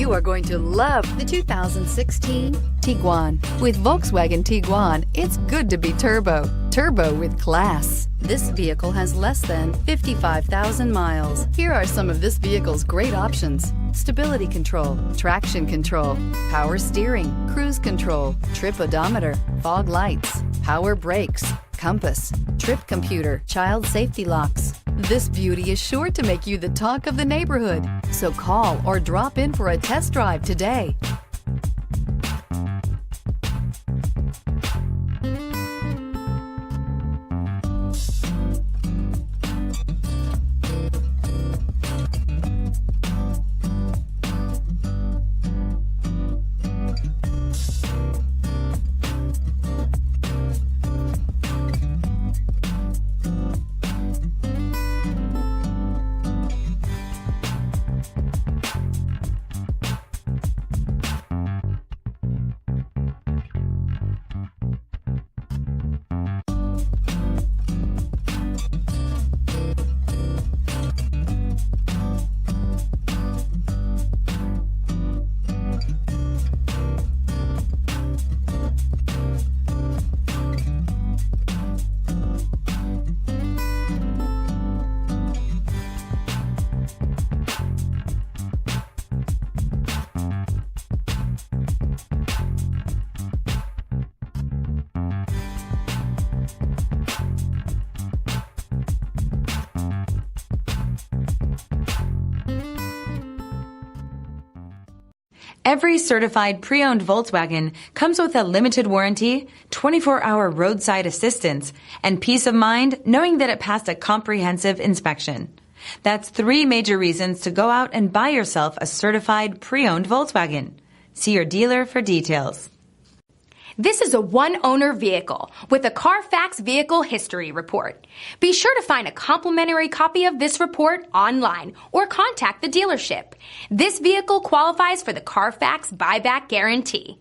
You are going to love the 2016 Tiguan. With Volkswagen Tiguan, it's good to be turbo. Turbo with class. This vehicle has less than 55,000 miles. Here are some of this vehicle's great options: stability control, traction control, power steering, cruise control, trip odometer, fog lights, power brakes, compass, trip computer, child safety locks. This beauty is sure to make you the talk of the neighborhood. So call or drop in for a test drive today. Every certified pre-owned Volkswagen comes with a limited warranty, 24-hour roadside assistance, and peace of mind knowing that it passed a comprehensive inspection. That's 3 major reasons to go out and buy yourself a certified pre-owned Volkswagen. See your dealer for details. This is a one-owner vehicle with a Carfax Vehicle History Report. Be sure to find a complimentary copy of this report online or contact the dealership. This vehicle qualifies for the Carfax Buyback Guarantee.